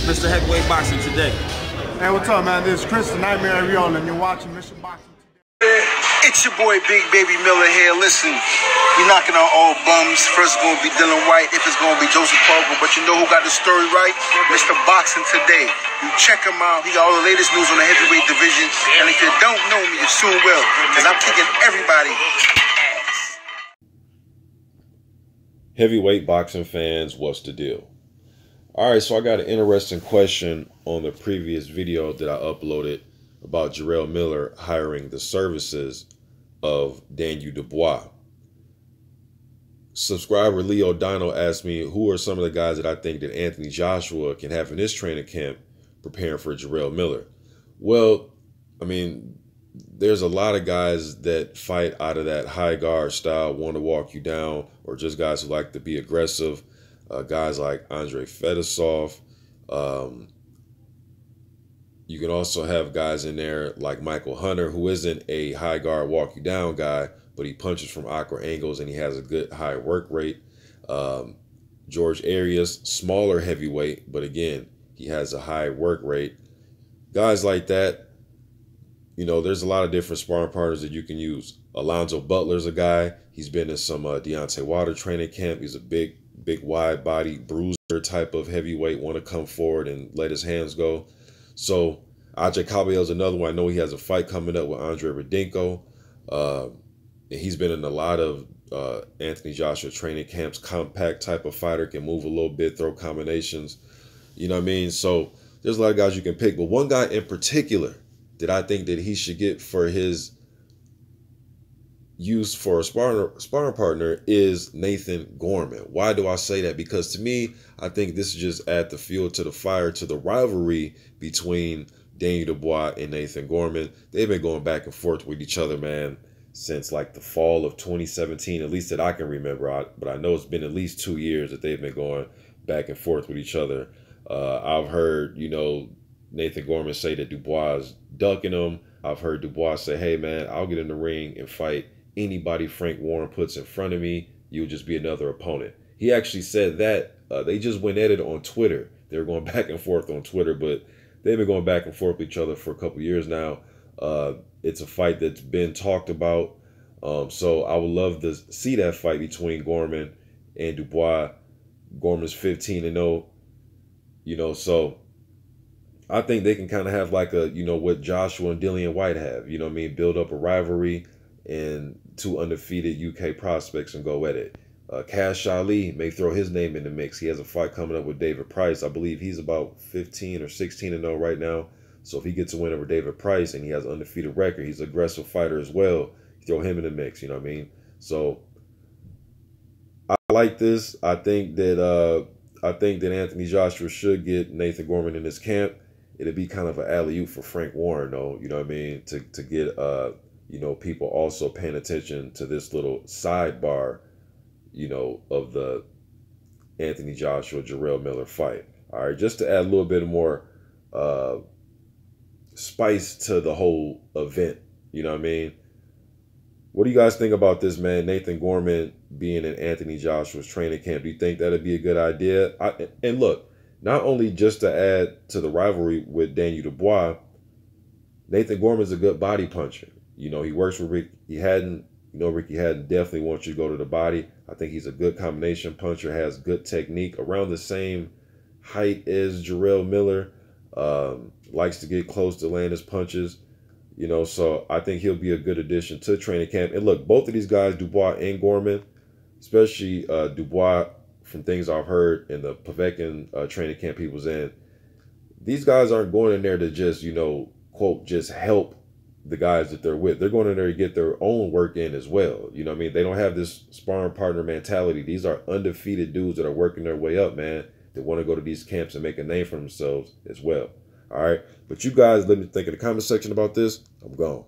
Mr. Heavyweight Boxing today. Hey, what's up, man? This is Chris, the Nightmare Jarrell, and you're watching Mr. Boxing today. It's your boy Big Baby Miller here. Listen, we knocking on all bums. First it's gonna be Dylan White, if it's gonna be Joseph Parker, but you know who got the story right? Mr. Boxing Today. You check him out. He got all the latest news on the heavyweight division. And if you don't know me, you soon will, because I'm kicking everybody ass. Heavyweight boxing fans, what's the deal? All right, so I got an interesting question on the previous video that I uploaded about Jarrell Miller hiring the services of Daniel Dubois. Subscriber Leo Dino asked me who are some of the guys that I think that Anthony Joshua can have in his training camp preparing for Jarrell Miller. Well, I mean, there's a lot of guys that fight out of that high guard style, want to walk you down, or just guys who like to be aggressive. Guys like Andre Fedosov. You can also have guys in there like Michael Hunter, who isn't a high guard walk you down guy, but he punches from awkward angles and he has a good high work rate. George Arias, smaller heavyweight, but again, he has a high work rate. Guys like that, you know, there's a lot of different sparring partners that you can use. Alonzo Butler's a guy. He's been in some Deontay Wilder training camp. He's a big wide body bruiser type of heavyweight, want to come forward and let his hands go. So Ajay Caballel's another one. I know he has a fight coming up with Andre Radinko. He's been in a lot of Anthony Joshua training camps. Compact type of fighter, can move a little bit, throw combinations. You know what I mean? So there's a lot of guys you can pick. But one guy in particular that I think that he should get for his use for a sparring partner is Nathan Gorman. Why do I say that? Because to me, I think this is just add the fuel to the fire to the rivalry between Daniel Dubois and Nathan Gorman. They've been going back and forth with each other, man, since like the fall of 2017, at least that I can remember. But I know it's been at least 2 years that they've been going back and forth with each other. I've heard, you know, Nathan Gorman say that Dubois is ducking him. I've heard Dubois say, hey, man, I'll get in the ring and fight anybody Frank Warren puts in front of me. You'll just be another opponent. He actually said that. They just went at it on Twitter. They were going back and forth on Twitter, but they've been going back and forth with each other for a couple years now. It's a fight that's been talked about. So I would love to see that fight between Gorman and Dubois. Gorman's 15-0, you know, so I think they can kind of have like a, you know, what Joshua and Dillian White have, you know what I mean? Build up a rivalry and two undefeated UK prospects and go at it. Cash Ali may throw his name in the mix. He has a fight coming up with David Price. I believe he's about 15 or 16-0 right now. So if he gets a win over David Price and he has an undefeated record, he's an aggressive fighter as well. Throw him in the mix, you know what I mean? So I like this. I think that Anthony Joshua should get Nathan Gorman in his camp. It'd be kind of an alley-oop for Frank Warren, though, you know what I mean? To get you know, people also paying attention to this little sidebar, you know, of the Anthony Joshua Jarrell Miller fight. All right, just to add a little bit more spice to the whole event, you know what I mean? What do you guys think about this, man? Nathan Gorman being in Anthony Joshua's training camp. Do you think that'd be a good idea? And look, not only just to add to the rivalry with Daniel Dubois, Nathan Gorman's a good body puncher. You know, he works with Ricky Hatton. You know, Ricky Hatton definitely wants you to go to the body. I think he's a good combination puncher, has good technique, around the same height as Jarrell Miller. Likes to get close to land his punches. You know, so I think he'll be a good addition to training camp. And look, both of these guys, Dubois and Gorman, especially Dubois, from things I've heard in the Povetkin training camp he was in, these guys aren't going in there to just, you know, quote, just help the guys that they're with. They're going in there to get their own work in as well. You know what I mean? They don't have this sparring partner mentality. These are undefeated dudes that are working their way up, man, that want to go to these camps and make a name for themselves as well. All right. But you guys, let me think in the comment section about this. I'm gone.